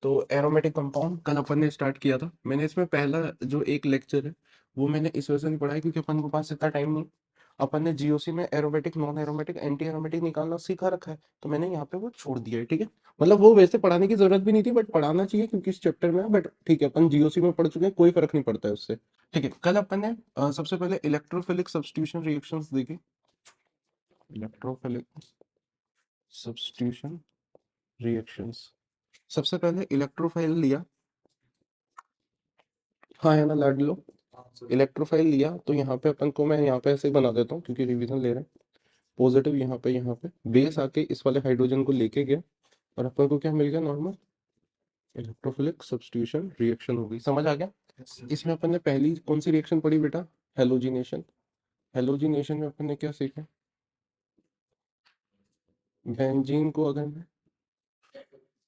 तो aromatic compound कल अपन ने स्टार्ट किया था। मैंने इसमें पहला जो एक लेक्चर है वो मैंने इस वजह से नहीं पढ़ा है क्योंकि अपन के पास इतना टाइम नहीं। अपन ने जीओसी में aromatic, non aromatic, anti aromatic निकालना सीखा रखा है, तो मैंने यहाँ पे वो छोड़ दिया है। ठीक है, मतलब वो वैसे पढ़ाने की जरूरत भी नहीं थी, बट पढ़ाना चाहिए क्योंकि इस चैप्टर में है। बट ठीक है, अपन जीओसी में पढ़ चुके हैं, कोई फर्क नहीं पड़ता है उससे। ठीक है, कल अपन ने सबसे पहले इलेक्ट्रोफिलिक सब्स्टिट्यूशन रिएक्शंस देखी। इलेक्ट्रोफिलिक सब्स्टिट्यूशन रिएक्शंस, सबसे पहले इलेक्ट्रोफाइल लिया। हाँ है ना लाडलो, इलेक्ट्रोफाइल लिया तो यहाँ पे अपन को, मैं यहाँ पे ऐसे ही बना देता हूँ क्योंकि रिवीजन ले रहे हैं। पॉजिटिव यहाँ पे बेस आके इस वाले हाइड्रोजन को लेके गया और अपन को क्या मिल गया, नॉर्मल इलेक्ट्रोफिलिक सब्स्टिट्यूशन रिएक्शन हो गई। समझ आ गया। इसमें अपन ने पहली कौन सी रिएक्शन पढ़ी बेटा, हेलोजिनेशन। हेलोजिनेशन में अपन ने क्या सीखा, बेंजीन को अगर मैं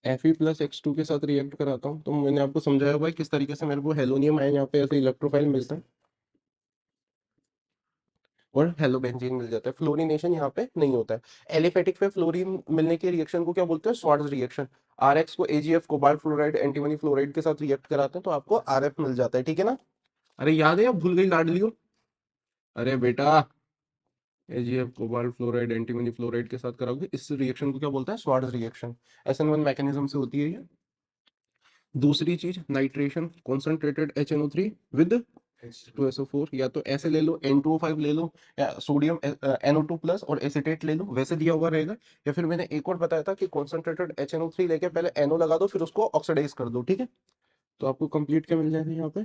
Fe+H2 के साथ रिएक्ट कराता हूँ तो मैंने आपको समझाया भाई किस तरीके से मेरे को हेलोनियम आयन यहाँ पे ऐसे इलेक्ट्रोफाइल मिलता है और हेलोबेंजीन मिल जाता है। फ्लोरीनेशन यहाँ पे नहीं होता है। एलिफेटिक पे फ्लोरीन मिलने के रिएक्शन को क्या बोलते हैं, स्वार्ट्ज रिएक्शन। आरएक्स को AGF, cobalt fluoride, antimony fluoride के साथ रिएक्ट कराते हैं तो आपको आरएफ मिल जाता है। ठीक है ना। अरे याद है या भूल गई लाडलियो। अरे बेटा, AGF, cobalt fluoride, antimony fluoride के साथ कराओगे, इस रिएक्शन को क्या बोलते हैं, स्वार्ट्ज रिएक्शन। SN1 मैकेनिज्म से होती है ये। दूसरी चीज nitration, concentrated HNO3 with 2SO4, या तो ऐसे ले लो N2O5 ले लो, या सोडियम NO2 प्लस और एसिटेट ले लो, वैसे दिया हुआ रहेगा। या फिर मैंने एक और बताया था कि कॉन्सेंट्रेटेड HNO3 लेके पहले NO लगा दो फिर उसको ऑक्सीडाइज कर दो। ठीक है, तो आपको कंप्लीट क्या मिल जाएगा यहाँ पे,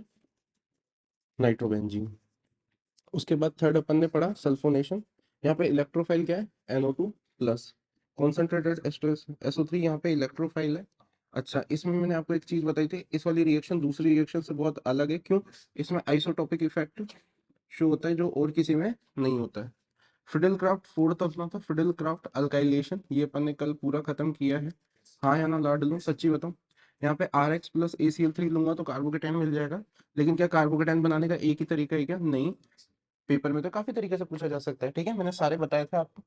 नाइट्रोबेंजीन। उसके बाद थर्ड अपन ने पढ़ा सल्फोनेशन। यहाँ पे इलेक्ट्रोफाइल क्या है, NO2 प्लस, कॉन्सेंट्रेटेड SO3 यहाँ पे इलेक्ट्रोफाइल है। अच्छा, इसमें मैंने आपको एक चीज बताई थी, इस वाली रिएक्शन दूसरी रिएक्शन से बहुत अलग है। क्यों, इसमें आइसोटोपिक इफेक्ट शो होता है जो और किसी में नहीं होता है। फिडेल क्राफ्ट फोर्थ अपना था, फिडेल क्राफ्ट अल्काइलेशन, ये अपन ने कल पूरा खत्म किया है। हाँ या ना लाड लूं, सच्ची बताऊं। यहाँ पे RX+ACl3 लूंगा तो कार्बोकेटाइन मिल जाएगा। लेकिन क्या कार्बोकेटाइन बनाने का एक ही तरीका है क्या, नहीं। पेपर में तो काफी तरीके से पूछा जा सकता है। ठीक है, मैंने सारे बताए थे आपको।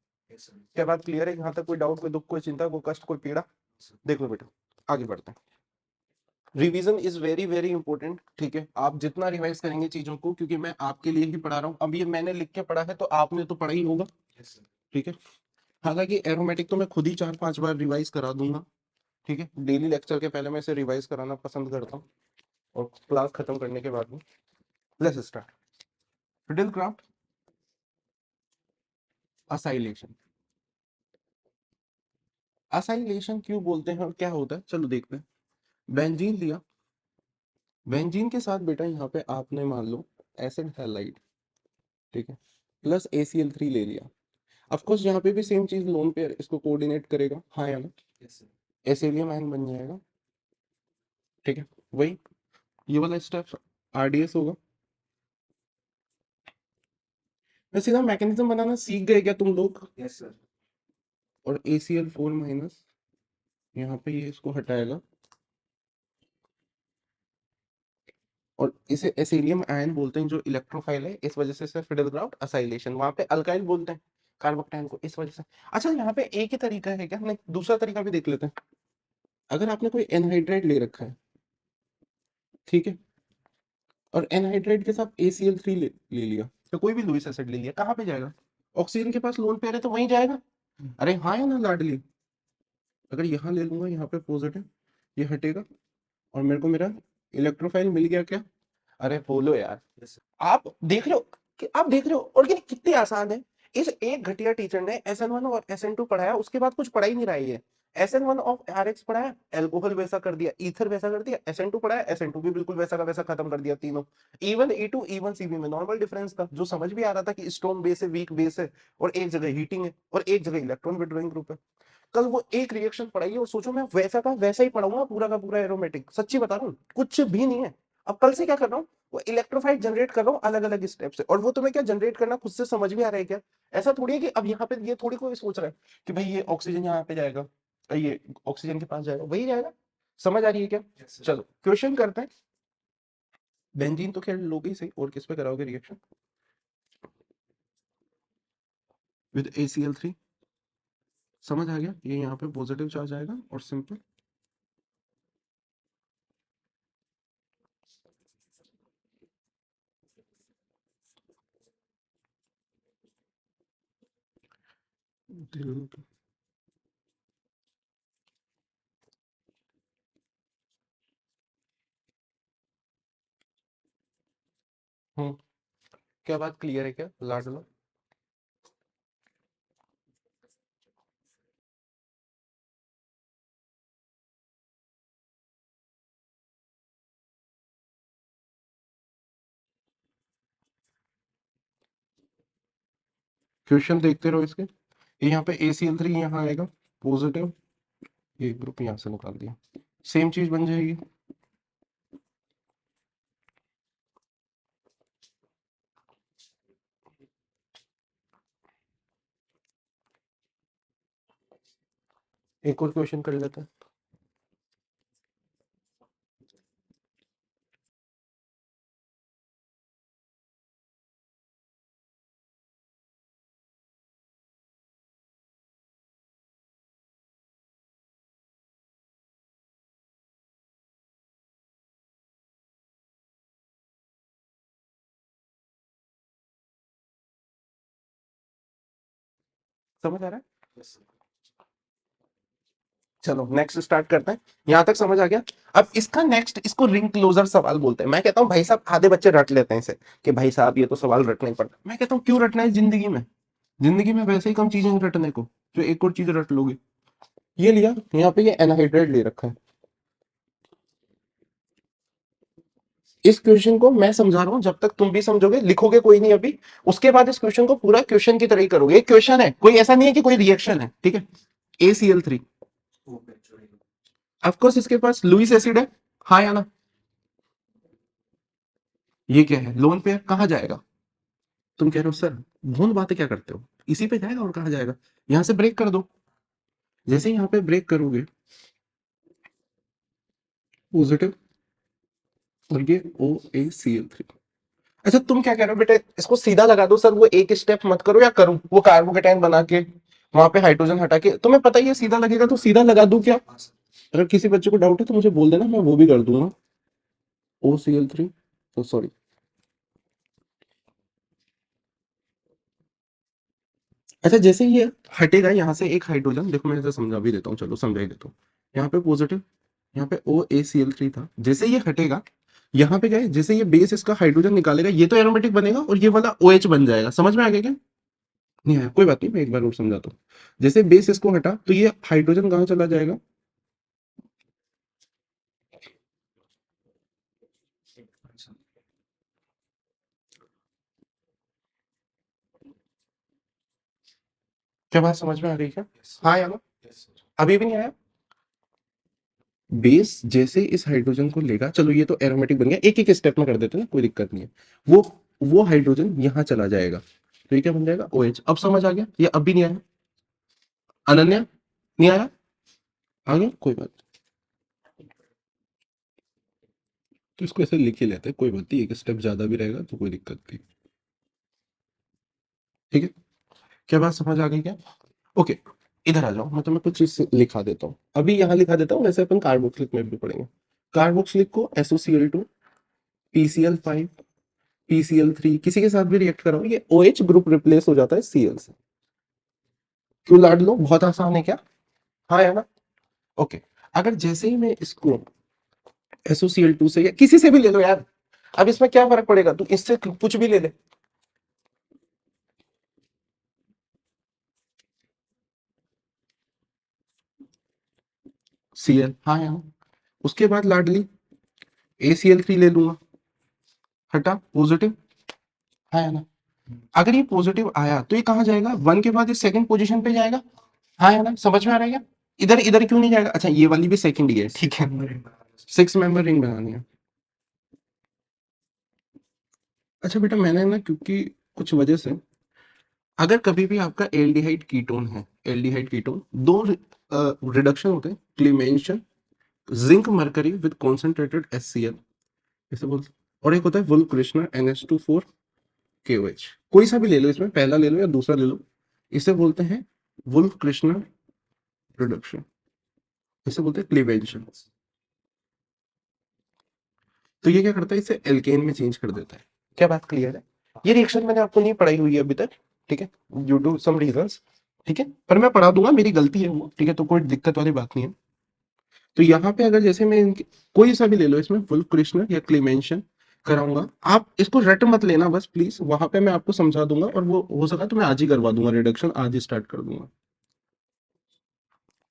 क्या बात क्लियर है, यहाँ तक कोई डाउट, कोई दुख, कोई चिंता, कोई कष्ट, कोई पीड़ा। देख लो बेटा, आगे बढ़ते हैं। Revision is very very important. ठीक है, आप जितना रिवाइज करेंगे चीजों को, क्योंकि मैं आपके लिए ही पढ़ा रहा हूँ। अब ये मैंने लिख के पढ़ा है तो आपने तो पढ़ा ही होगा। ठीक है, हालांकि एरोमेटिक तो मैं खुद ही 4-5 बार रिवाइज करा दूंगा। ठीक है, डेली लेक्चर के पहले मैं इसे रिवाइज कराना पसंद करता हूँ और क्लास खत्म करने के बाद में। Let's start. Fidel craft acylation. Acylation क्यों बोलते हैं और क्या होता है, चलो देखते हैं। बेंजीन लिया, बेंजीन के साथ बेटा यहाँ पे आपने मान लो एसिड हैलाइड, ठीक है, प्लस ACl3 ले लिया। ऑफ कोर्स यहाँ पे भी सेम चीज, लोन पेयर इसको कोऑर्डिनेट करेगा, हाँ या ना, एसिलियम आयन बन जाएगा। ठीक है, वही ये वाला स्टेप RDS होगा। मैं सीधा मैकेनिज्म बनाना सीख गए क्या तुम लोग, और ACl4- यहाँ पे ये इसको हटाएगा और इसे एसिलियम आयन बोलते हैं जो इलेक्ट्रोफाइल है, इस वजह से इसे फिडेलक्राफ्ट असाइलेशन। वहां पे अल्काइल बोलते हैं कार्बोकटाइन को, इस वजह से। अच्छा, यहाँ पे एक ही तरीका है क्या, नहीं दूसरा तरीका भी देख लेते हैं। अगर आपने कोई एनहाइड्राइड ले रखा है, ठीक है, और एनहाइड्राइड के साथ ACl3 ले लिया, तो कोई भी लुईस एसिड ले लिया, कहाँ पे जाएगा, ऑक्सीजन के पास लोन पेयर है तो वहीं जाएगा। अरे हाँ या ना लाडली। अगर यहाँ ले लूंगा, यहाँ पे पॉजिटिव, ये हटेगा और मेरे को मेरा इलेक्ट्रोफाइल मिल गया क्या। अरे बोलो यार, आप देख रहे हो आप देख रहे हो, और ये कितनी आसान है। इस एक घटिया टीचर ने SN1 और SN2 पढ़ाया, उसके बाद कुछ पढ़ा ही नहीं रहा है ये। SN1 ऑफ RX पढ़ाया, एल्कोहल वैसा कर दिया, ईथर वैसा कर दिया। SN2 पढ़ाया, SN2 भी बिल्कुल वैसा का वैसा खत्म कर दिया तीनों। E1 E2 E1 CB में नॉर्मल डिफरेंस था, जो समझ भी आ रहा था कि स्ट्रॉन्ग बेस है, वीक बेस है, और एक जगह हीटिंग है और एक जगह इलेक्ट्रॉन विड्रॉइंग ग्रुप है। कल वो एक रिएक्शन पढ़ाई है और सोचो मैं वैसा का वैसा ही पढ़ाऊंगा पूरा का पूरा एरोमेटिक, सच्ची बता रहा हूँ कुछ भी नहीं है। अब कल से क्या कर रहा हूँ, वो इलेक्ट्रोफाइट जनरेट कर रहा हूँ अलग अलग स्टेप से, और वो तुम्हें क्या जनरेट करना खुद से समझ में आ रहा है क्या। ऐसा थोड़ी है कि अब यहाँ पे ये थोड़ी कोई सोच रहा है कि भाई ये ऑक्सीजन यहाँ पे जाएगा, ये ऑक्सीजन के पास जाएगा, वही जाएगा। समझ आ रही है क्या। चलो क्वेश्चन करते हैं। बेंजीन तो खैर लोगे ही सही, और किस पे कराओगे रिएक्शन, विद ACl3। समझ आ गया, ये यहाँ पे पॉजिटिव चार्ज आएगा और सिंपल हम्म, क्या बात क्लियर है क्या लाडलो? क्वेश्चन देखते रहो इसके। ये यहाँ पे ACl3 यहाँ आएगा पॉजिटिव, ये ग्रुप यहाँ से निकाल दिया, सेम चीज बन जाएगी। एक और क्वेश्चन कर लेते हैं। समझ आ रहा है? चलो नेक्स्ट स्टार्ट करते हैं। यहां तक समझ आ गया। अब इसका नेक्स्ट, इसको रिंग क्लोजर सवाल बोलते हैं। मैं कहता हूं भाई साहब, आधे बच्चे रट लेते हैं इसे कि भाई साहब ये तो सवाल रटना ही पड़ता है। मैं कहता हूं क्यों रटना है जिंदगी में? जिंदगी में वैसे ही कम चीजें हैं रटने को, जो एक और चीज रट लोगे। ये लिया, यहाँ पे ये एनहाइड्रेट ले रखा है। इस क्वेश्चन को मैं समझा रहा हूं, जब तक तुम भी समझोगे, लिखोगे कोई नहीं अभी, उसके बाद इस क्वेश्चन को पूरा क्वेश्चन की तरह ही करोगे। एक क्वेश्चन है, कोई ऐसा नहीं है कि कोई रिएक्शन है, ठीक है। ACl3, ऑफकोर्स इसके पास लुईस एसिड है, हाँ या ना? ये क्या है, लोन पेयर, कहाँ जाएगा? तुम कह रहे हो सर भून बातें क्या करते हो, इसी पे जाएगा और कहाँ जाएगा? यहां से ब्रेक कर दो। जैसे ही यहाँ पे ब्रेक करोगे, पॉजिटिव, और ये OACl3। अच्छा तुम क्या कह रहे हो बेटे, इसको सीधा लगा दो सर, वो एक स्टेप मत करो, या करूं वो कार्बोकेटाइन बना के वहां पे हाइड्रोजन हटा के? तुम्हें पता ही है सीधा लगेगा, तो सीधा लगा दूं क्या? अगर किसी बच्चे को डाउट है तो मुझे बोल देना, मैं वो भी कर दूंगा। OCl3, तो सॉरी। अच्छा जैसे ये हटेगा यहाँ से एक हाइड्रोजन, देखो मैं इसे समझा भी देता हूँ, चलो समझा ही देता हूँ। यहाँ पे पॉजिटिव, यहाँ पे OACl3 था, जैसे ये हटेगा यहाँ पे क्या है, जैसे ये बेस इसका हाइड्रोजन निकालेगा, ये तो एरोमेटिक बनेगा और ये वाला OH बन जाएगा। समझ में आ गया क्या? नहीं आया, कोई बात नहीं, मैं एक बार और समझाता हूँ। जैसे बेस इसको हटा तो ये हाइड्रोजन कहाँ चला जाएगा? क्या बात समझ में आ गई क्या? हाँ या ना? अभी भी नहीं आया? बेस जैसे इस हाइड्रोजन को लेगा, चलो ये तो एरोमेटिक बन गया, एक एक स्टेप में कर देते हैं ना, कोई दिक्कत नहीं है। वो वो हाइड्रोजन यहाँ चला जाएगा, तो ये क्या बन जाएगा, OH। अब समझ आ गया? ये अब भी नहीं आया? अनन्या, नहीं आया? आ गया, कोई बात नहीं। तो इसको ऐसे लिख ही लेते हैं, कोई बात नहीं, एक स्टेप ज्यादा भी रहेगा तो कोई दिक्कत नहीं। ठीक है, क्या बात समझ आ गई क्या? ओके, इधर आ जाओ, मैं तुम्हें कुछ चीज लिखा देता हूँ, अभी यहाँ लिखा देता हूँ, वैसे अपन कार्बोक्सिलिक में भी पढ़ेंगे। कार्बोक्सिलिक को SOCl2, PCl5, PCl3 किसी के साथ भी रिएक्ट कराओ, ये OH ग्रुप रिप्लेस हो जाता है Cl से। क्यों लाड लो, बहुत आसान है क्या? हाँ है ना? ओके, अगर जैसे ही मैं इसको SOCl2 से या किसी से भी ले लो यार, अब इसमें क्या फर्क पड़ेगा, तू इससे कुछ भी ले ले। Cl, हाँ है ना? उसके बाद लाडली ACl3 ले लूंगा, हटा पॉजिटिव, हाँ है ना? अगर ये पॉजिटिव आया तो ये कहाँ जाएगा, 1 के बाद ये सेकंड पोजीशन पे जाएगा, हाँ है ना? समझ में आ रहा है क्या? इधर इधर क्यों नहीं जाएगा? अच्छा ये वाली भी सेकंड ही है, ठीक है। 6 मेंबर रिंग बनानी है। अच्छा बेटा मैंने ना, क्योंकि कुछ वजह से, अगर कभी भी आपका एल्डिहाइड कीटोन है, एल्डिहाइड कीटोन दो रिडक्शन होते हैं, क्लीमेंशन, zinc mercury with concentrated HCl, इसे बोलते हैं। और एक होता है वुल्फ कृष्णा NH2 4 KOH। कोई सा भी ले लो, इसमें पहला ले लो या दूसरा ले लो, इसे बोलते हैं वुल्फ कृष्णा रिडक्शन, इसे बोलते हैं क्लीवेंशन। तो ये क्या करता है, इसे एल्केन में चेंज कर देता है। क्या बात क्लियर है? ये रिएक्शन मैंने आपको नहीं पढ़ाई हुई है अभी तक, ठीक है, ड्यू टू सम रीजंस। ठीक है, पर मैं पढ़ा दूंगा, मेरी गलती है वो, ठीक है, तो कोई दिक्कत वाली बात नहीं है। तो यहाँ पे अगर जैसे मैं कोई सा भी ले लो इसमें, वुल्फ क्रिश्नर या क्लेमेंशन कराऊंगा, आप इसको रट मत लेना बस प्लीज, वहां पे मैं आपको समझा दूंगा, और वो हो सका तो मैं आज ही करवा दूंगा, रिडक्शन आज ही स्टार्ट कर दूंगा।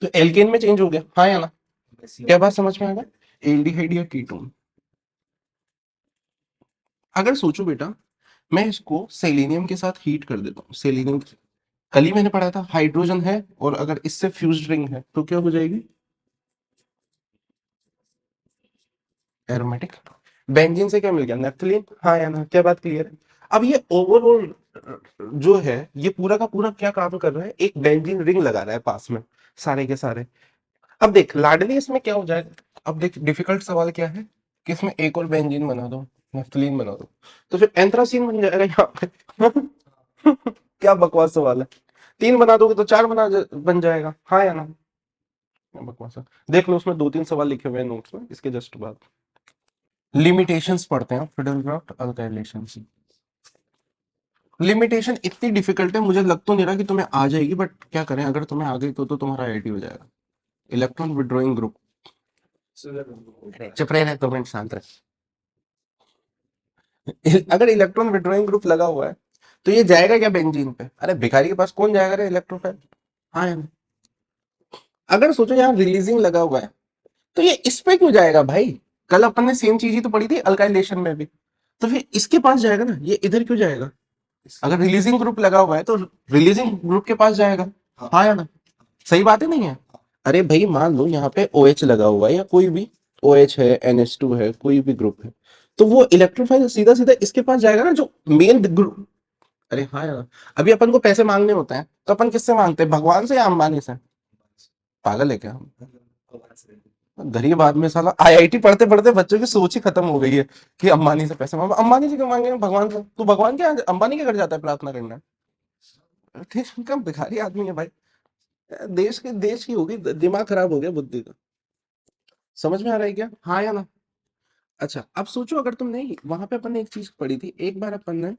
तो एल्केन में चेंज हो गया, हाँ या ना? क्या बात समझ में आ गया? एल्डिहाइड या कीटोन, अगर सोचो बेटा, मैं इसको सेलेनियम के साथ हीट कर देता हूँ, सेलेनियम, कल ही मैंने पढ़ा था हाइड्रोजन है, और अगर इससे फ्यूज्ड रिंग है तो क्या हो जाएगी? एरोमेटिक। बेंजीन से क्या मिल गया? नेफ्थलीन, हाँ या ना? क्या बात क्लियर है? अब ये ओवरऑल जो है, ये पूरा का पूरा क्या काम कर रहा है, एक बेंजीन रिंग लगा रहा है पास में, सारे के सारे। अब देख लाडली, इसमें क्या हो जाएगा? अब देख डिफिकल्ट सवाल क्या है, कि इसमें एक और बेंजीन बना दो, नेफ्थलीन बना दो, तो फिर एंथ्रासीन बन जाएगा यहाँ पे क्या बकवास सवाल है, तीन बना दोगे तो चार बन जाएगा, हाँ या ना? क्या बकवास है। देख लो उसमें दो तीन सवाल लिखे हुए हैं नोट्स में इसके जस्ट बाद। लिमिटेशंस पढ़ते हैं फिडेलक्राफ्ट अल्काइलेशन की। लिमिटेशन इतनी डिफिकल्ट है, मुझे लग तो नहीं रहा कि तुम्हें आ जाएगी, बट क्या करें, अगर तुम्हें आ गई तो तुम्हारा आईआईटी हो जाएगा। इलेक्ट्रॉन विड्रॉइंग ग्रुप, चुप रहे, 2 मिनट शांत रहे। अगर इलेक्ट्रॉन विड्रॉइंग ग्रुप लगा हुआ है तो ये जाएगा क्या बेंजीन पे? अरे भिखारी के पास कौन जाएगा रे इलेक्ट्रोफाइल, हाँ या नहीं? अगर सोचो यहाँ रिलीजिंग लगा हुआ है तो ये इस पे क्यों जाएगा भाई? कल अपन ने सेम चीज ही तो पढ़ी थी अल्काइलेशन में भी, तो फिर इसके पास जाएगा ना, ये इधर क्यों जाएगा? अगर रिलीजिंग ग्रुप लगा हुआ है तो रिलीजिंग ग्रुप के पास जाएगा, हाँ या ना? सही बात है नहीं है? अरे भाई मान लो यहाँ पे ओ OH लगा हुआ है, या कोई भी ओ OH है, NH2 है, कोई भी ग्रुप है, तो वो इलेक्ट्रोफाइल सीधा सीधा इसके पास जाएगा ना, जो मेन ग्रुप। अरे हाँ यार, अभी अपन को पैसे मांगने होते हैं तो अपन किससे मांगते हैं, भगवान से या अंबानी से? पागल है क्या हम? गरीब आदमी साला, आईआईटी पढ़ते पढ़ते बच्चों की सोच ही खत्म हो गई है कि अंबानी से पैसे मांगो, अंबानी से क्यों मांगे, भगवान से, तू भगवान के यहाँ अंबानी के घर जाता है प्रार्थना करना? ठीक, उनका भिखारी आदमी है भाई। देश की होगी, दिमाग खराब हो गया बुद्धि का। समझ में आ रहा है क्या, हाँ या ना? अच्छा अब सोचो, अगर तुमने वहां पे अपन ने एक चीज पढ़ी थी, एक बार अपन ने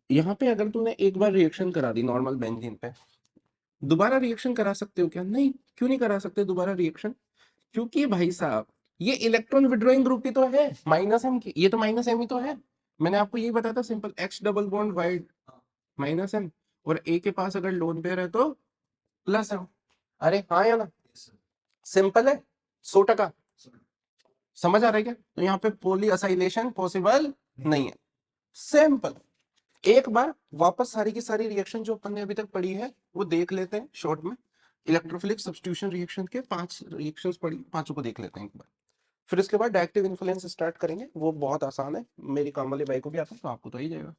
यहाँ पे, अगर तुमने एक बार रिएक्शन करा दी नॉर्मल बेंजीन पे, दोबारा रिएक्शन करा सकते हो क्या? नहीं, क्यों नहीं करा सकते दोबारा रिएक्शन? क्योंकि भाई साहब, ये इलेक्ट्रॉन विड्रॉइंग ग्रुप ही तो है, माइनस एम की, ये तो माइनस एम ही तो है। मैंने आपको यही बताया था, simple X double bond wide minus M, और ए के पास अगर लोन पेयर है तो प्लस एम। अरे हाँ या ना? सिंपल है, 100%। समझ आ रहा है क्या? तो यहाँ पे पोली असाइलेशन पॉसिबल नहीं है, सिंपल। एक बार वापस सारी की सारी रिएक्शन जो अपन ने अभी तक पढ़ी है वो देख लेते हैं शॉर्ट में। इलेक्ट्रोफिलिक सब्स्टिट्यूशन रिएक्शन के 5 रिएक्शंस पढ़ी, पांचों को देख लेते हैं एक बार। फिर इसके बाद डायरेक्टिव इन्फ्लुएंस स्टार्ट करेंगे, वो बहुत आसान है, मेरी काम वाली बाई को भी आता है तो आपको तो ही जाएगा।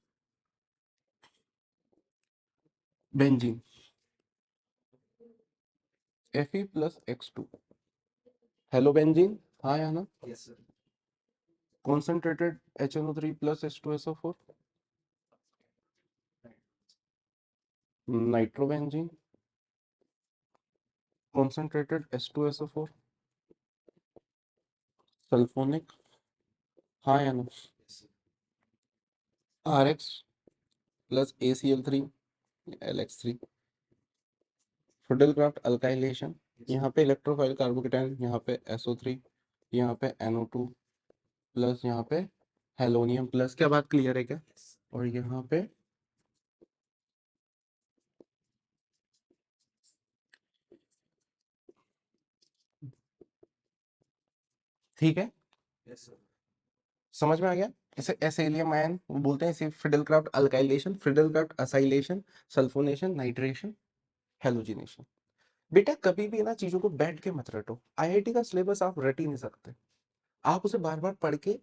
बेंजीन, Fe+X2, हेलो बेंजीन, हाँ या ना? Concentrated HNO3+H2SO4, nitrobenzene, concentrated H2SO4, sulphonic, हाँ या ना? RX+ACl3, LX3, फिडेलक्राफ्ट अल्काइलेशन, यहाँ पे इलेक्ट्रोफाइल कार्बोकेटाइन, यहाँ पे SO3, यहाँ पे NO2 प्लस, यहाँ पे हेलोनियम प्लस, क्या बात क्लियर है क्या? और यहाँ पे ठीक है, समझ में आ गया? इसे एसेलियम आयन बोलते हैं, इसे Friedel Crafts alkylation, Friedel Crafts acylation, sulphonation, nitration, halogenation. बेटा कभी भी ना चीजों को बैठ के मत रटो, आईआईटी का सिलेबस आप रट ही नहीं सकते, आप उसे बार बार पढ़ के,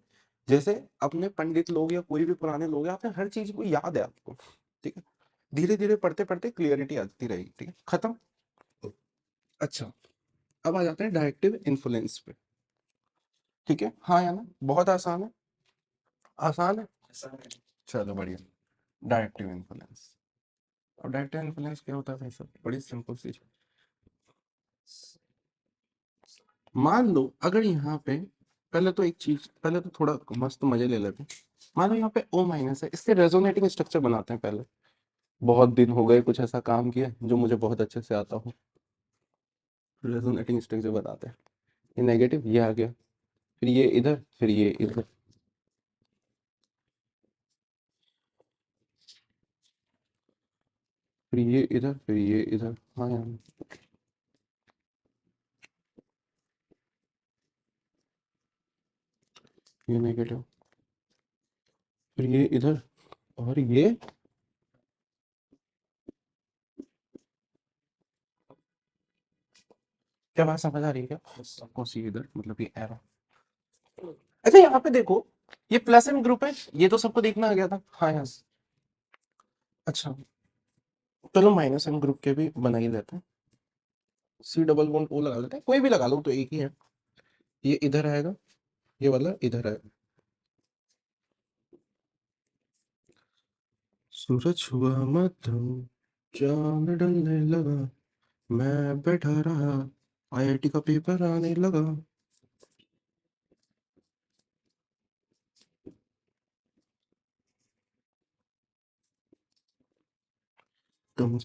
जैसे अपने पंडित लोग या कोई भी पुराने लोग हैं, आपने हर चीज को याद है आपको, ठीक है, धीरे धीरे पढ़ते पढ़ते क्लियरिटी आती रहेगी, ठीक है, खत्म। अच्छा अब आ जाते हैं डायरेक्टिव इन्फ्लुएंस पे, ठीक है, हाँ या ना? बहुत आसान है, आसान है, चलो बढ़िया। डायरेक्टिव इन्फ्लुएंस, और डायरेक्टिव इन्फ्लुएंस क्या होता है भाई साहब, बड़ी सिंपल चीज। मान लो अगर यहाँ पे, पहले तो एक चीज, पहले तो थोड़ा मस्त मजे ले लेते हैं, मान लो यहाँ पे O- है, इसके रेजोनेटिंग स्ट्रक्चर बनाते हैं पहले। बहुत दिन हो गए कुछ ऐसा काम किया जो मुझे बहुत अच्छे से आता हो। रेजोनेटिंग स्ट्रक्चर बताते हैं। ये नेगेटिव, ये आ गया, फिर ये इधर, फिर ये इधर। फिर ये इधर, फिर ये इधर। हाँ यार, ये नेगेटिव, फिर ये इधर, और ये। क्या बात समझ आ रही है क्या? सबको सी इधर, मतलब ये एरो। अच्छा यहाँ पे देखो, ये प्लस एम ग्रुप है, ये तो सबको देखना आ गया था। हाँ यार। अच्छा, चलो माइनस एम ग्रुप के भी बना ही लेते हैं। सी डबल बॉन्ड ओ लगा लेते हैं, कोई भी लगा लो तो एक ही है। ये इधर आएगा, ये वाला इधर आएगा। सूरज हुआ मध्यम, चांद ढलने लगा, मैं बैठा रहा, आईआईटी का पेपर आने लगा। तुम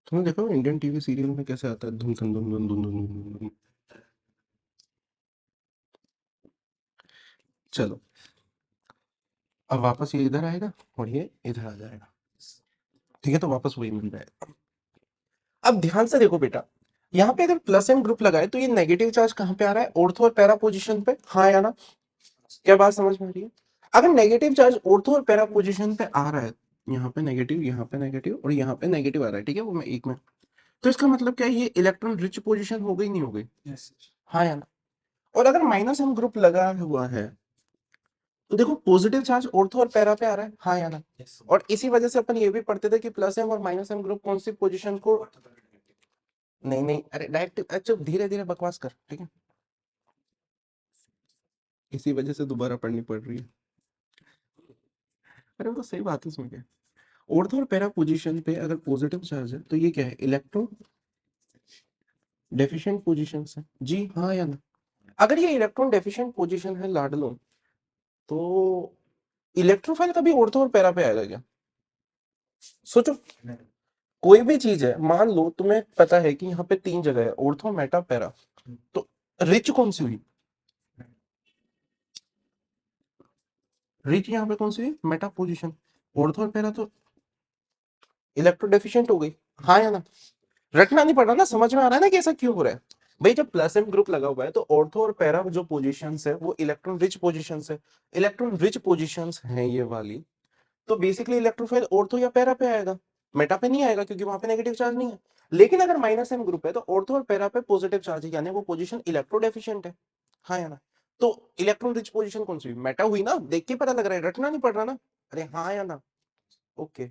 तुमने देखा इंडियन टीवी सीरियल में कैसे आता है, धुम धुम धुम धुम धुम धुम धुम धुम। चलो, अब वापस ये इधर आएगा और ये इधर आ जाएगा। ठीक है, तो वापस वही मिल जाएगा। अब ध्यान से देखो बेटा, यहाँ पे अगर प्लस एम ग्रुप लगाए तो ये नेगेटिव चार्ज कहाँ पे आ रहा है? ऑर्थो और पैरा पोजीशन पे। हाँ या ना? क्या बात समझ में आ रही है? अगर नेगेटिव चार्ज ऑर्थो और पैरा पोजीशन पे आ रहा है, यहाँ पे नेगेटिव, यहाँ पे नेगेटिव और यहाँ पे नेगेटिव आ रहा है, ठीक है, वो मैं एक में, तो इसका मतलब क्या है? ये इलेक्ट्रॉन रिच पोजीशन हो गई, नहीं हो गई? हाँ या ना? और अगर माइनस एम ग्रुप लगा हुआ है तो देखो पॉजिटिव चार्ज ऑर्थो और पैरा पे आ रहा है। हाँ या ना? और इसी वजह से अपन ये भी पढ़ते थे कि प्लस एम और माइनस एम ग्रुप कौन सी पोजीशन को। नहीं नहीं, अरे डायरेक्ट, अच्छा धीरे धीरे बकवास कर, ठीक है। इसी वजह से दोबारा पढ़नी पड़ रही है। अरे वो तो सही बात है, इसमें क्या है? ऑर्थो और पैरा पोजीशन पे अगर पॉजिटिव चार्ज है तो ये क्या है? इलेक्ट्रो डेफिशिएंट पोजीशन है। जी हाँ या ना? अगर ये इलेक्ट्रॉन डेफिशिएंट पोजीशन है लाडलो, तो इलेक्ट्रोफाइल कभी ऑर्थो और पैरा पे आएगा क्या? सोचो, कोई भी चीज है, मान लो तुम्हें पता है कि यहाँ पे तीन जगह है, ऑर्थो मेटा पैरा, तो रिच कौन सी हुई? रिच यहाँ पे कौन सी हुई? Meta position. ऑर्थो और पैरा तो इलेक्ट्रो डेफिशिएंट हो गई। हाँ या ना? रटना नहीं पड़ रहा ना, समझ में आ रहा है ना कि ऐसा क्यों हो रहा है? भाई जब प्लस एम ग्रुप लगा हुआ है तो ऑर्थो और पैरा जो पोजीशंस है वो इलेक्ट्रॉन रिच पोजीशंस है। इलेक्ट्रॉन रिच पोजीशंस हैं ये वाली, तो बेसिकली इलेक्ट्रोफाइल ऑर्थो या पैरा पे आएगा, मेटा पे नहीं आएगा क्योंकि वहां पे नेगेटिव चार्ज नहीं है। लेकिन अगर माइनस एम ग्रुप है तो ऑर्थो और पैरा पे पॉजिटिव चार्ज है, यानी वो पोजीशन इलेक्ट्रो डेफिशिएंट है। हाँ या ना? तो इलेक्ट्रॉन रिच पोजीशन कौन सी हुई? मेटा हुई ना, देख के पता लग रहा है, रटना नहीं पड़ रहा ना। अरे हाँ या ना? ओके।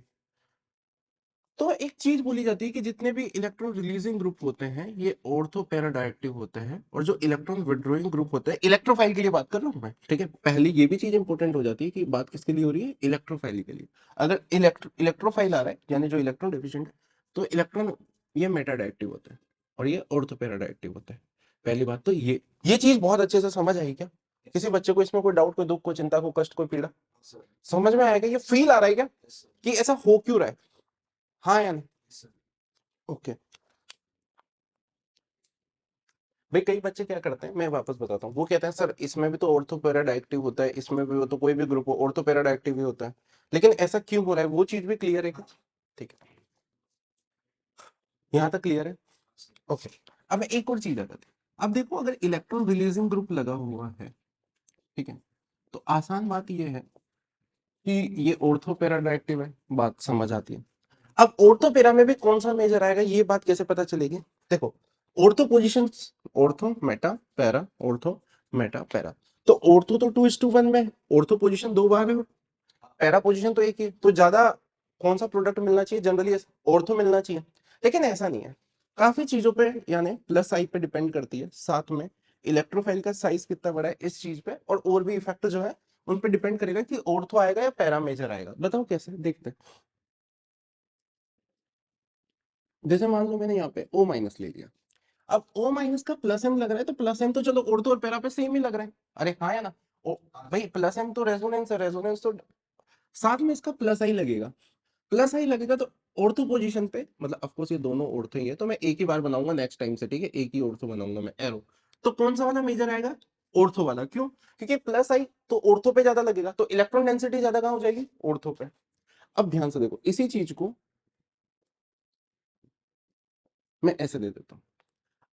तो एक चीज बोली जाती है कि जितने भी इलेक्ट्रॉन रिलीजिंग ग्रुप होते हैं ये ऑर्थो पैरा डायरेक्टिव होते हैं, और जो इलेक्ट्रॉन विड्रॉइंग ग्रुप होते हैं, इलेक्ट्रोफाइल के लिए बात कर रहा हूं मैं, ठीक है, पहले ये भी चीज इंपॉर्टेंट हो जाती है कि बात किसके लिए हो रही है? इलेक्ट्रोफाइल के लिए। अगर इलेक्ट्रोफाइल आ रहा है यानी जो इलेक्ट्रॉन डिफिशिएंट है, तो इलेक्ट्रॉन ये मेटा डायरेक्टिव होता है और ये ऑर्थो पैरा डायरेक्टिव होता है। पहली बात तो ये चीज बहुत अच्छे से समझ आई क्या? किसी बच्चे को इसमें कोई डाउट, कोई दुख, कोई चिंता, कोई कष्ट, कोई पीड़ा समझ में आएगा? ये फील आ रहा है क्या कि ऐसा हो क्यों रहा है? हाँ या नहीं? ओके। भाई कई बच्चे क्या करते हैं, मैं वापस बताता हूँ, वो कहते हैं सर इसमें भी तो ऑर्थोपेरा डायरेक्टिव होता है, इसमें भी तो कोई भी ग्रुप हो ऑर्थोपेरा डायरेक्टिव ही होता है, लेकिन ऐसा क्यों हो रहा है? वो चीज भी क्लियर है क्या? ठीक है, यहाँ तक क्लियर है। ओके। अब एक और चीज आ जाती है। अब देखो अगर इलेक्ट्रॉन रिलीजिंग ग्रुप लगा हुआ है, ठीक है, तो आसान बात ये है कि ये ऑर्थोपेरा डायरेक्टिव है, बात समझ आती है। अब ऑर्थोपेरा में भी कौन सा मेजर आएगा, ये बात कैसे पता चलेगी? देखो, ortho position, ortho Meta para, ortho Meta para, तो ऑर्थो तो 2:1 में, ऑर्थो पोजीशन दो बार है, पैरा पोजीशन तो एक ही, तो ज्यादा कौन सा प्रोडक्ट मिलना चाहिए? जनरली ऑर्थो मिलना चाहिए। लेकिन ऐसा नहीं है, काफी चीजों पे यानी प्लस साइड पे डिपेंड करती है, साथ में इलेक्ट्रोफाइल का साइज कितना बड़ा है इस चीज पे, और भी इफेक्ट जो है उन पे डिपेंड करेगा कि ऑर्थो आएगा या पैरा मेजर आएगा। बताओ कैसे, देखते हैं। जैसे मान लो मैंने यहाँ पे O माइनस ले लिया, अब O माइनस का प्लस एम लग रहा है, तो प्लस एम तो चलो ऑर्थो और पैरा पे सेम ही लग रहा है। अरे हाँ या ना? ओ भाई प्लस एम तो रेजोनेंस है, रेजोनेंस तो साथ में इसका प्लस आई लगेगा। प्लस आई लगेगा तो ऑर्थो पोजीशन पे, मतलब ऑफ कोर्स ये दोनों ऑर्थो ही है, तो मैं एक ही बार बनाऊंगा नेक्स्ट टाइम से, ठीक है, एक ही ऑर्थो बनाऊंगा मैं एरो। तो कौन सा वाला मेजर आएगा? ऑर्थो वाला। क्यों? क्योंकि प्लस आई तो ऑर्थो पे ज्यादा लगेगा, तो इलेक्ट्रॉन डेंसिटी ज्यादा कहाँ हो जाएगी? ऑर्थो पे। अब ध्यान से देखो, इसी चीज को मैं ऐसे दे देता हूँ।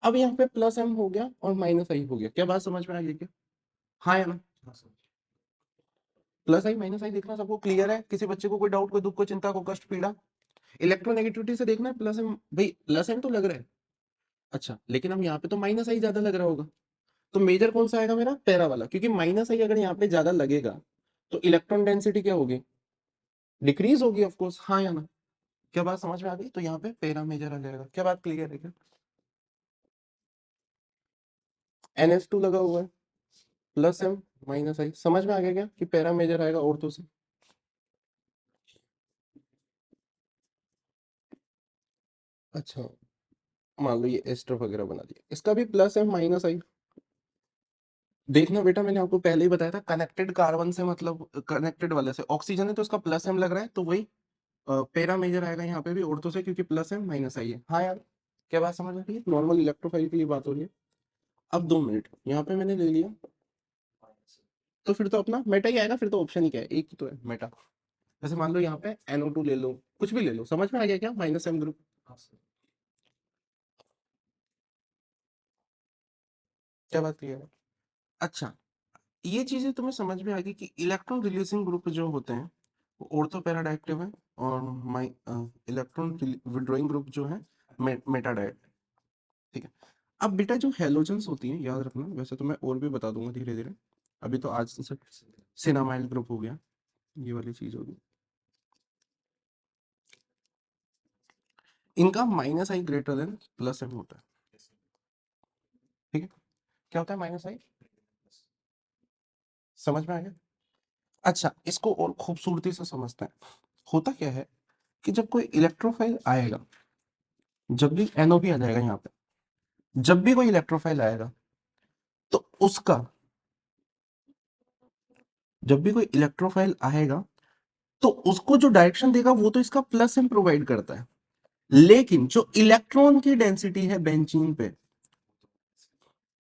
अब यहाँ पे प्लस एम हो गया और माइनस आई हो गया। क्या बात समझ में आ गई क्या? हाँ या ना? प्लस आई माइनस आई देखना सबको क्लियर है? किसी बच्चे को कोई डाउट, कोई दुख, कोई चिंता, कोई कष्ट, पीड़ा? इलेक्ट्रोनेगेटिविटी से देखना है प्लस एम, भाई प्लस एम तो लग रहा है। अच्छा, लेकिन अब यहाँ पे तो माइनस आई ज्यादा लग रहा होगा, तो मेजर कौन सा आएगा मेरा? पैरा वाला, क्योंकि माइनस आई अगर यहाँ पे ज्यादा लगेगा तो इलेक्ट्रॉन डेंसिटी क्या होगी? डिक्रीज होगी ऑफ कोर्स। हाँ या ना? क्या बात समझ में आ गई? तो यहाँ पे पैरा मेजर आ जाएगा। क्या बात क्लियर है क्या? NH2 लगा हुआ है, प्लस एम माइनस आई, समझ में आ गया क्या कि पैरा मेजर आएगा ऑर्थो से? अच्छा, मान लो ये एस्टर वगैरह बना दिया, इसका भी प्लस एम माइनस आई। देखना बेटा, मैंने आपको पहले ही बताया था, कनेक्टेड कार्बन से मतलब कनेक्टेड वाले से ऑक्सीजन है तो उसका प्लस एम लग रहा है, तो वही पैरा मेजर आएगा यहाँ पे भी ऑर्थो से, क्योंकि प्लस एम माइनस आई है। हाँ यार, क्या बात समझ में आई है? नॉर्मल इलेक्ट्रोफाइल के लिए बात हो रही है। अब 2 मिनट, यहाँ पे मैंने ले लिया, तो फिर तो अपना मेटा ही आएगा, फिर तो ऑप्शन ही क्या है, एक ही तो है मेटा। जैसे मान लो यहाँ पे NO2 ले लो, कुछ भी ले लो, समझ में आ गया क्या? Minus M group. क्या बात क्लियर है? अच्छा, ये चीजें तुम्हें समझ में आ गई कि इलेक्ट्रॉन रिलीजिंग ग्रुप जो होते हैं वो ऑर्थो पैराडाइएक्टिव है, और माई इलेक्ट्रॉन विड्रॉइंग ग्रुप जो है मेटाडाइट। ठीक है। अब बेटा जो हेलोजन्स होती हैं याद रखना, वैसे तो मैं और भी बता दूंगा धीरे धीरे, अभी तो आज से सिनामाइल ग्रुप हो गया, ये वाली चीज होगी। इनका माइनस आई ग्रेटर देन प्लस एम होता है। ठीक है, क्या होता है माइनस आई? समझ में आ गया? अच्छा, इसको और खूबसूरती से समझते हैं। होता क्या है कि जब कोई इलेक्ट्रोफाइल आएगा, जब भी NO भी आ जाएगा यहाँ पे, जब भी कोई इलेक्ट्रोफाइल आएगा तो उसका, जब भी कोई इलेक्ट्रोफाइल आएगा तो उसको जो डायरेक्शन देगा वो तो इसका प्लस एम प्रोवाइड करता है, लेकिन जो इलेक्ट्रॉन की डेंसिटी है बेंजीन पे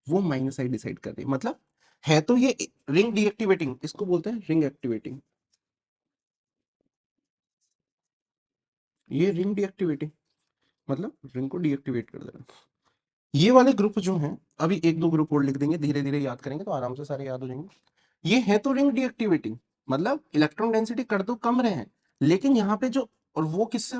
वो माइनस आई डिसाइड कर रही है। मतलब है तो ये रिंग डीएक्टिवेटिंग, इसको बोलते हैं रिंग एक्टिवेटिंग, ये रिंग डीएक्टिवेटिंग मतलब रिंग को डीएक्टिवेट कर देना। ये वाले ग्रुप जो हैं, अभी एक दो ग्रुप और लिख देंगे, धीरे धीरे याद करेंगे तो आराम से सारे याद हो जाएंगे। ये है तो रिंग डीएक्टिवेटिंग, मतलब इलेक्ट्रॉन डेंसिटी कर तो कम रहे हैं, लेकिन यहाँ पे जो, और वो किस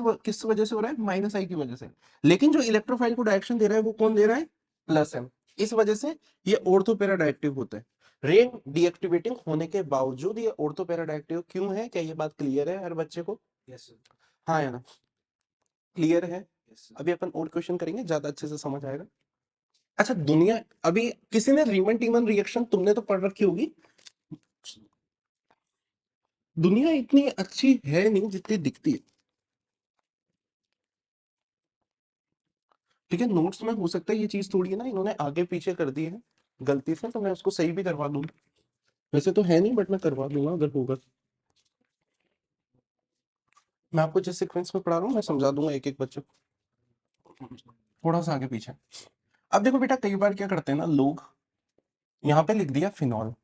वजह से हो रहा है? माइनस आई की वजह से। लेकिन जो इलेक्ट्रोफाइल को डायरेक्शन दे रहा है वो कौन दे रहा है? Plus M. इस वजह से ये ऑर्थो पैराडाइएक्टिव होता है। रिंग डीएक्टिवेटिंग होने के बावजूद ये ऑर्थो पैराडाइएक्टिव क्यों है? क्या ये बात क्लियर है हर बच्चे को? हाँ या ना? क्लियर है? अभी अपन और क्वेश्चन करेंगे, ज्यादा अच्छे से समझ आएगा। अच्छा, दुनिया, अभी किसी ने रीमन टीमन रिएक्शन तुमने तो पढ़ रखी होगी। दुनिया इतनी अच्छी है नहीं जितनी दिखती है। ठीक है, नोट्स में हो सकता है ये चीज थोड़ी है ना, इन्होंने आगे पीछे कर दी है गलती से, तो मैं उसको सही भी करवा दूंगा। वैसे तो है नहीं, बट मैं करवा दूंगा अगर होगा। मैं आपको जिस सीक्वेंस में पढ़ा रहा हूँ मैं समझा दूंगा एक एक बच्चे को, थोड़ा सा आगे पीछे। अब देखो बेटा, कई बार क्या करते हैं ना लोग, यहाँ पे लिख दिया फिनॉल।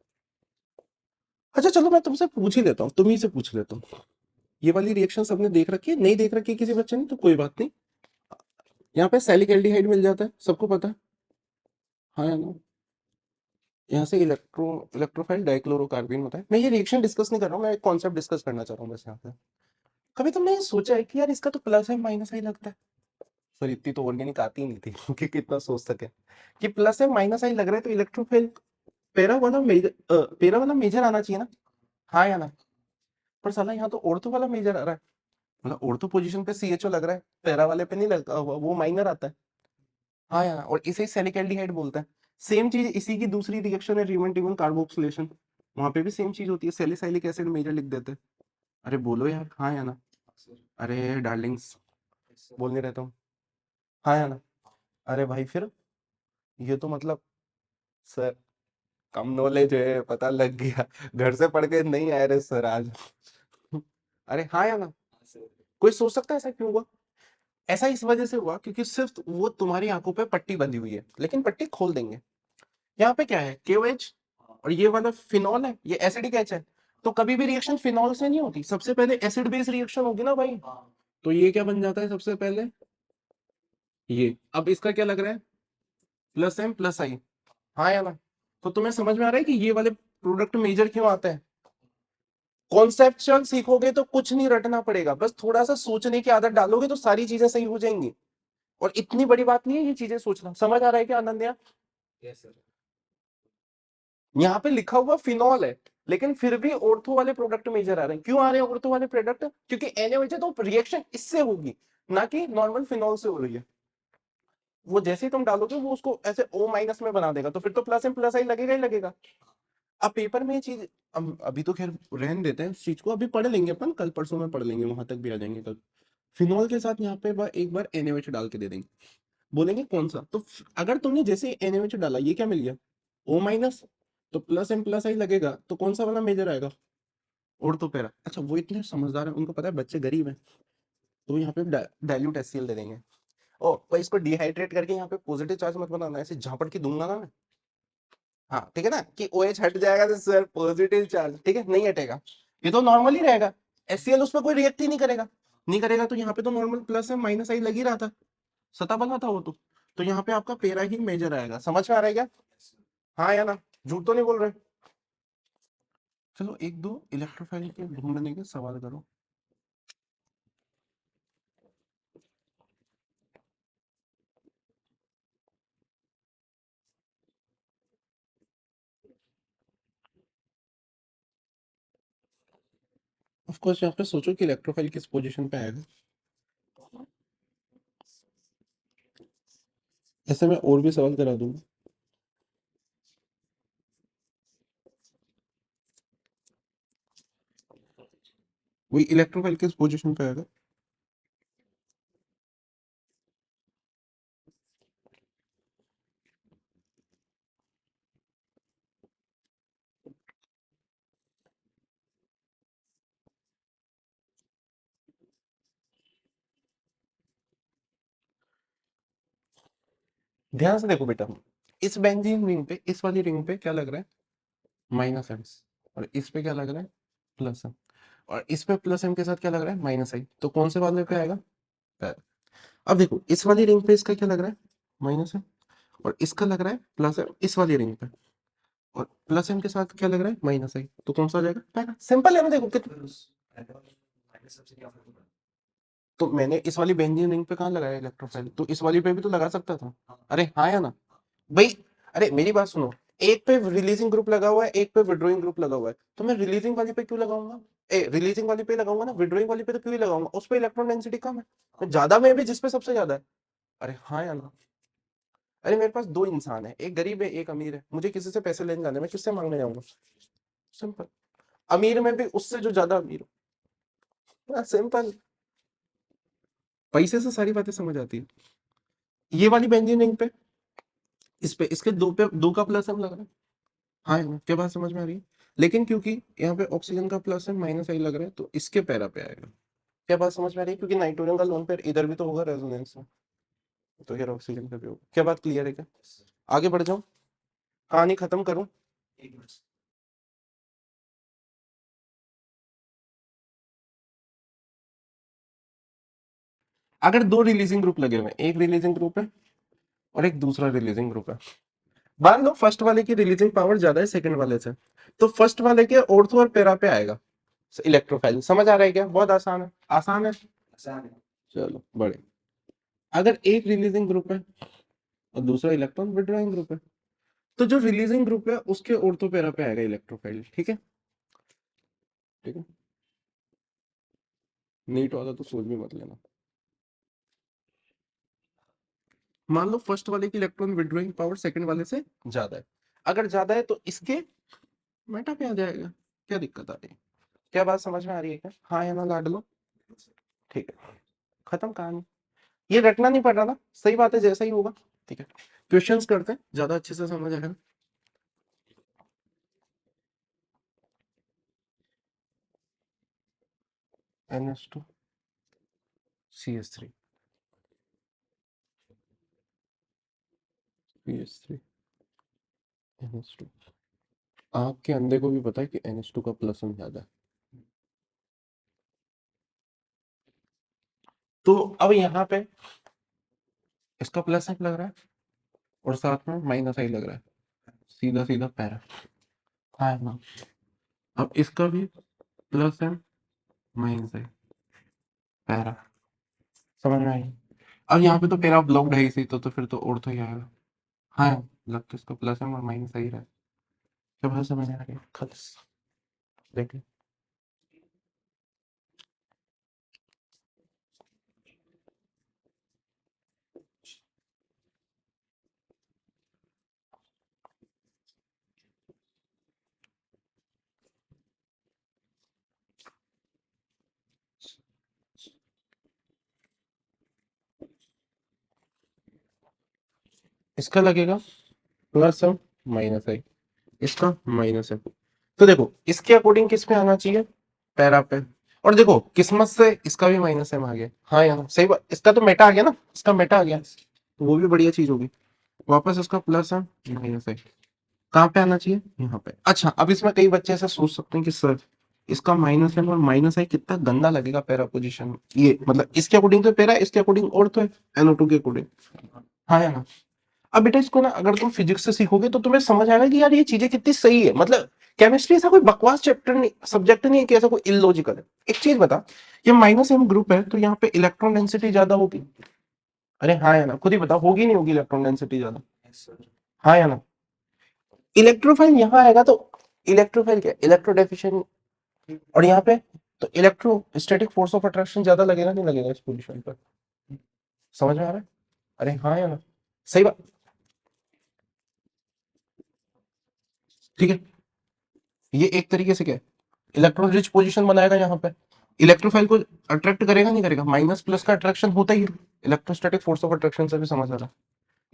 अच्छा चलो, मैं तुमसे पूछ ही लेता हूँ, तुम ही से पूछ लेता हूँ, ये वाली रिएक्शन सबने देख रखी है? नहीं देख रखी है किसी बच्चे ने तो कोई बात नहीं। यहाँ पे सैलिक एल्डिहाइड मिल जाता है, सबको पता है। हाँ या ना? यहाँ से इलेक्ट्रोफाइल डाइक्लोरोकार्बन होता है। मैं ये रिएक्शन डिस्कस नहीं कर रहा हूँ, मैं एक कॉन्सेप्ट डिस्कस करना चाह रहा हूँ बस यहाँ पे। कभी तुमने ये सोचा है कि यार इसका तो प्लस है माइनस आई लगता है? सर इतनी तो ऑर्गेनिक आती ही नहीं थी कि कितना सोच सके कि प्लस है माइनस आई लग रहा है, तो इलेक्ट्रोफाइल पेरा वाला मेजर आना चाहिए ना? हाँ या ना? पर साला यहाँ तो ऑर्थो वाला मेजर आ रहा है, मतलब ऑर्थो पोजीशन पे CHO लग रहा है, पैरा वाले पे नहीं लगा हुआ, वो माइनर आता है। हाँ यार, और इसे सैलिक एल्डिहाइड बोलते हैं। सेम चीज इसी की दूसरी रिएक्शन है रीमन टीमन कार्बोक्सिलेशन, वहां पे भी सेम चीज होती है, सैलिसाइलिक एसिड मेजर लिख देते हैं। अरे बोलो यार, हाँ या ना? अरे डार्लिंग्स, बोल नहीं रहता हूँ। हाँ या ना? अरे भाई फिर, ये तो मतलब, सर कम नॉलेज है, पता लग गया, घर से पढ़ के नहीं आए रे सर आज। अरे हाँ या ना? कोई सोच सकता है ऐसा क्यों हुआ? ऐसा इस वजह से हुआ क्योंकि सिर्फ वो तुम्हारी आंखों पे पट्टी बंधी हुई है, लेकिन पट्टी खोल देंगे। यहाँ पे क्या है, KOH, और ये वाला फिनॉल है, ये एसिडिक एच है। तो कभी भी रिएक्शन फिनॉल से नहीं होती, सबसे पहले एसिड बेस रिएक्शन होगी ना भाई। तो ये क्या बन जाता है सबसे पहले, ये। अब इसका क्या लग रहा है, +M+I, हाँ या ना? तो तुम्हें समझ में आ रहा है कि ये वाले प्रोडक्ट मेजर क्यों आते हैं। कॉन्सेप्चुअल सीखोगे तो कुछ नहीं रटना पड़ेगा, बस थोड़ा सा सोचने की आदत डालोगे तो सारी चीजें सही हो जाएंगी। और इतनी बड़ी बात नहीं है ये चीजें सोचना। समझ आ रहा है क्या आनंद? यहाँ पे लिखा हुआ फिनॉल है, लेकिन फिर भी ऑर्थो वाले प्रोडक्ट मेजर आ रहे हैं। क्यों आ रहे हैं ऑर्थो वाले प्रोडक्ट? क्योंकि NaOH है तो रिएक्शन इससे होगी, ना कि नॉर्मल फिनॉल से हो रही है। वो जैसे ही तुम डालोगे वो उसको ऐसे O- में बना देगा, तो फिर तो +M+I लगेगा ही लगेगा। अब पेपर में ये चीज, अभी तो खैर रहने देते हैं इस चीज को, अभी पढ़ लेंगे अपन, कल परसों में पढ़ लेंगे, वहां तक भी आ जाएंगे कल। फिनॉल के साथ यहाँ पे एक बार NaOH डाल के दे देंगे, बोलेंगे कौन सा। तो अगर तुमने जैसे NaOH डाला, ये क्या मिल गया, O-, तो +M+I लगेगा, तो कौन सा वाला मेजर आएगा, ऑर्थोपेरा। अच्छा वो इतने समझदार हैं, उनको पता है बच्चे गरीब हैं, तो यहाँ पे डाइल्यूट HCl दे देंगे। ओ भाई, इसको डिहाइड्रेट करके यहाँ पे पॉजिटिव चार्ज मत बनाना, ऐसे झापड़ के दूंगा ना मैं। हाँ ठीक है ना, कि OH हट जाएगा तो सर पॉजिटिव चार्ज, ठीक है, नहीं हटेगा, ये तो नॉर्मल ही रहेगा। HCl उस पर कोई रिएक्ट ही नहीं करेगा, नहीं करेगा, तो यहाँ पे तो नॉर्मल +M-I लग ही रहा था, सता बना था वो तो यहाँ पे आपका पेरा ही मेजर आएगा। समझ में आ रहा है क्या? हाँ या ना? झूठ तो नहीं बोल रहे? चलो एक दो इलेक्ट्रोफाइल के ढूंढने के सवाल करो। ऑफ कोर्स यहाँ पे सोचो कि इलेक्ट्रोफाइल किस पोजीशन पे आएगा। ऐसे मैं और भी सवाल करा दूंगा। वही इलेक्ट्रोफाइल किस पोजीशन पे आएगा। ध्यान से देखो बेटा, इस बेंजीन रिंग पे, इस वाली रिंग पे क्या लग रहा है, -M, और इस पे क्या लग रहा है, +M, और इस पे +M के साथ क्या लग रहा है, -I, तो कौन से वाले पे आएगा, पैरा। अब देखो इस वाली रिंग पे इसका क्या लग रहा है, -M, और इसका लग रहा है +M इस वाली रिंग पे, और +M के साथ क्या लग रहा है, -I, तो कौन सा आ जाएगा, पैरा। सिंपल है ना, देखो कितना। तो मैंने इस वाली बेंजीन रिंग पे कहाँ लगाया इलेक्ट्रोफाइल, तो इस वाली पे भी तो लगा सकता था। अरे हाँ या ना भाई? अरे मेरी बात सुनो, एक पे रिलीजिंग ग्रुप लगा हुआ है, एक पे विड्रोइंग ग्रुप लगा हुआ है, तो मैं रिलीजिंग वाली पे क्यों लगाऊंगा, रिलीजिंग वाली पे लगाऊंगा ना, विड्रोइंग वाली पे तो क्यों ही लगाऊंगा, उस पे इलेक्ट्रॉन डेंसिटी कम है, ज्यादा में भी जिस पे सबसे ज्यादा है। अरे हाँ या ना? अरे मेरे पास दो इंसान है, एक गरीब है एक अमीर है, मुझे किसी से पैसे लेने जाने, मैं किससे मांगने जाऊंगा, सिंपल। अमीर में भी उससे जो ज्यादा अमीर हो, सिंपल। पैसे से सारी बातें समझ आती है। ये वाली बेंजीन रिंग पे, इस पे, इसके दो पे दो का +M लग रहा है, हाँ है ना? क्या बात समझ में आ रही है? लेकिन क्योंकि यहाँ पे ऑक्सीजन का +M-I लग रहा है, तो इसके पैरा पे आएगा। क्या बात समझ में आ रही है? क्योंकि नाइट्रोजन का लोन पेयर इधर भी तो होगा रेजोनेंस में, तो यार ऑक्सीजन का भी होगा। क्या बात क्लियर है क्या? आगे बढ़ जाऊं, कहानी खत्म करूं? अगर दो रिलीजिंग ग्रुप लगे हुए हैं, एक रिलीजिंग ग्रुप है और एक दूसरा रिलीजिंग ग्रुप है, मान लो फर्स्ट वाले की रिलीजिंग पावर ज्यादा है सेकंड वाले से, तो फर्स्ट वाले के ऑर्थो और पैरा पे आएगा इलेक्ट्रोफाइल। समझ आ रहा है क्या? बहुत आसान है, आसान है। चलो बड़े। अगर एक रिलीजिंग ग्रुप है और दूसरा इलेक्ट्रॉन विड्रॉइंग ग्रुप है, तो जो रिलीजिंग ग्रुप है उसके ऑर्थो पैरा पे आएगा इलेक्ट्रोफाइल, ठीक है? ठीक है, नीट वाला तो सोच भी मत लेना। मान लो फर्स्ट वाले की इलेक्ट्रॉन विड्रॉइंग पावर सेकंड वाले से ज्यादा है, अगर ज्यादा है तो इसके मेटा पे आ जाएगा। क्या दिक्कत आ रही है? क्या बात समझ में आ रही है क्या? हाँ या ना लाड लो, ठीक है, खत्म कहानी। ये रटना नहीं पड़ रहा ना, सही बात है, जैसा ही होगा। ठीक है, क्वेश्चंस करते हैं, ज्यादा अच्छे से समझ आएगा। NH2 CH3 CH3 NH2। आपके अंधे को भी पता है कि NH2 का प्लस हम ज्यादा है। तो अब यहाँ पे इसका प्लस साइन लग रहा है और साथ में माइनस साइन लग रहा है, सीधा सीधा पैरा। हाँ ना। अब इसका भी प्लस है माइनस है पैरा। समझ में आई? अब यहाँ पे तो पैरा ब्लॉक्ड है इसी तो फिर तो और तो ही आएगा। हाँ, लग तो इसका प्लस है और माइनस सही रहा है। क्या बात समझ में आ रही है? खल्स देखिए, इसका लगेगा प्लस है माइनस है, इसका माइनस है। तो देखो इसके अकॉर्डिंग किस पे आना चाहिए, पैरा पे। और देखो किस्मत से इसका भी माइनस एम आ गया। हाँ यार सही बात, इसका तो मेटा आ गया ना, इसका मेटा आ गया तो वो भी बढ़िया चीज होगी। वापस इसका प्लस है माइनस है, कहाँ पे आना चाहिए, यहाँ पे। अच्छा अब इसमें कई बच्चे ऐसा सोच सकते हैं कि सर इसका माइनस है और माइनस है कितना गंदा लगेगा पैरा पोजीशन में, ये मतलब इसके अकॉर्डिंग तो पैरा, इसके अकॉर्डिंग और तो है NO2 के अकॉर्डिंग। हाँ यार। अब बेटा इसको ना अगर तुम फिजिक्स से सीखोगे तो तुम्हें समझ आएगा कि यार ये चीजें कितनी सही है। मतलब केमिस्ट्री ऐसा कोई बकवास चैप्टर नहीं, सब्जेक्ट नहीं है कि ऐसा कोई इलॉजिकल है। एक चीज बता, ये माइनस एम ग्रुप है तो यहाँ पे इलेक्ट्रॉन डेंसिटी ज्यादा होगी। अरे हाँ या ना, खुद ही बता, होगी नहीं होगी इलेक्ट्रॉन डेंसिटी ज्यादा? हाँ या ना। इलेक्ट्रोफाइल यहाँ आएगा तो इलेक्ट्रोफाइल क्या, इलेक्ट्रो डेफिशिएंट। और यहाँ पे तो इलेक्ट्रोस्टैटिक फोर्स ऑफ अट्रैक्शन ज्यादा लगेगा नहीं लगेगा इस पोजीशन पर? समझ में आ रहा है? अरे हाँ या ना, सही बात। ठीक है, ये एक तरीके से क्या है, इलेक्ट्रॉन रिच पोजीशन बनाएगा यहाँ पे। इलेक्ट्रोफाइल को अट्रैक्ट करेगा नहीं करेगा, माइनस प्लस का अट्रैक्शन होता ही है। इलेक्ट्रोस्टैटिक फोर्स ऑफ अट्रैक्शन से भी समझ आ रहा है।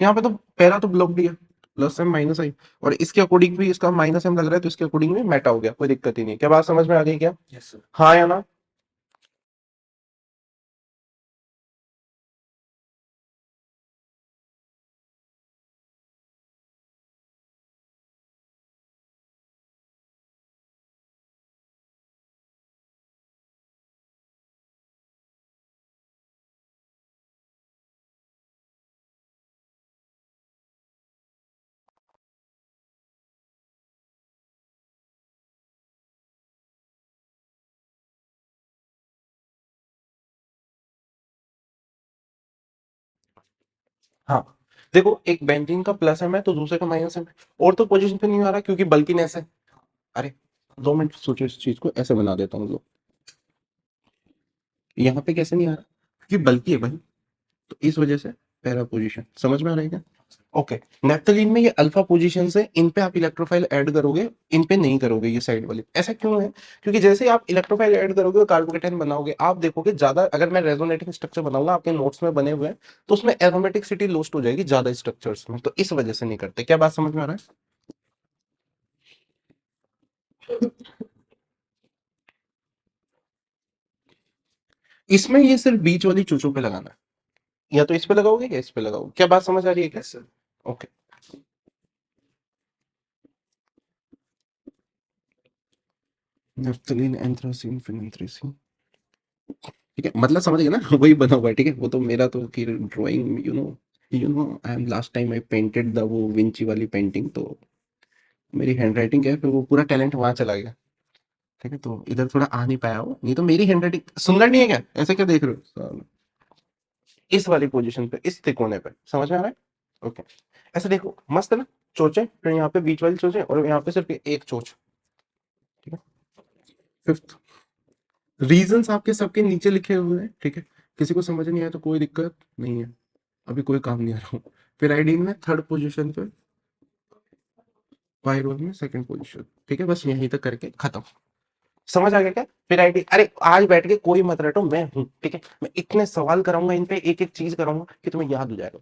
यहाँ पे तो पहला तो ब्लॉक भी है, प्लस एम माइनस आई, और इसके अकॉर्डिंग भी इसका माइनस एम लग रहा है तो इसके अकॉर्डिंग भी मेटा हो गया, कोई दिक्कत ही नहीं। क्या बात समझ में आ गई क्या? Yes sir. हाँ या ना? हाँ देखो, एक बेंजीन का प्लस एम है तो दूसरे का माइनस एम है, और तो पोजीशन पे नहीं आ रहा क्योंकि बल्कीनेस है। अरे 2 मिनट सोचो, इस चीज को ऐसे बना देता हूँ। यहाँ पे कैसे नहीं आ रहा, क्योंकि बल्कि है भाई, तो इस वजह से पैरा पोजीशन। समझ में आ रहा है क्या? ओके। नेप्थलीन में ये अल्फा पोजीशन है, इन पे आप इलेक्ट्रोफाइल ऐड करोगे, इन पे नहीं करोगे ये साइड वाले। ऐसा क्यों है? क्योंकि जैसे ही आप इलेक्ट्रोफाइल ऐड करोगे और कार्बोकेटाइन बनाओगे, आप देखोगे ज्यादा, अगर मैं रेजोनेटिंग स्ट्रक्चर बनाऊंगा आपके नोट्स में बने हुए हैं, तो उसमें एरोमेटिसिटी लॉस्ट हो जाएगी ज्यादा स्ट्रक्चर्स में, तो इस वजह से नहीं करते। क्या बात समझ में आ रहा है? इसमें ये सिर्फ बीच वाली चोचों पे लगाना है, या तो इस पे लगाओगे या इस पे लगाओगे। क्या बात समझ आ रही है क्या? Sir okay. नेफ्थलीन एंथ्रासीन फिनाइट्रेसीन, ठीक है, मतलब समझ गए ना वही बना हुआ है। ठीक है, वो तो मेरा तो फिर drawing, you know I am last time I painted the वो विंची वाली पेंटिंग, तो मेरी हैंडराइटिंग क्या है, फिर वो पूरा टैलेंट वहां चला गया। ठीक है, तो इधर थोड़ा आ नहीं पाया हो, नहीं तो मेरी हैंडराइटिंग सुंदर नहीं है क्या? ऐसे क्या देख रहे हो साला? इस वाली पोजीशन पे, इस तिकोने पे, समझ में आ रहा है? ओके। ऐसे देखो मस्त है ना, चोचे, फिर यहाँ पे बीच वाली चोचे और यहाँ पे सिर्फ एक चोच। ठीक है। फिफ्थ, रीजंस आपके सबके नीचे लिखे हुए हैं। ठीक है, किसी को समझ नहीं आया तो कोई दिक्कत नहीं है, अभी कोई काम नहीं आ रहा हूँ। पिराइडीन में थर्ड पोजीशन पे, पाइरोल में सेकंड पोजीशन। ठीक है, बस यहीं तक करके खत्म। समझ आ गया क्या? पिराइडी, अरे आज बैठ के कोई मत रटो, मैं हूँ। ठीक है, मैं इतने सवाल कराऊंगा इन पे, एक एक चीज कराऊंगा कि तुम्हें याद हो जाएगा।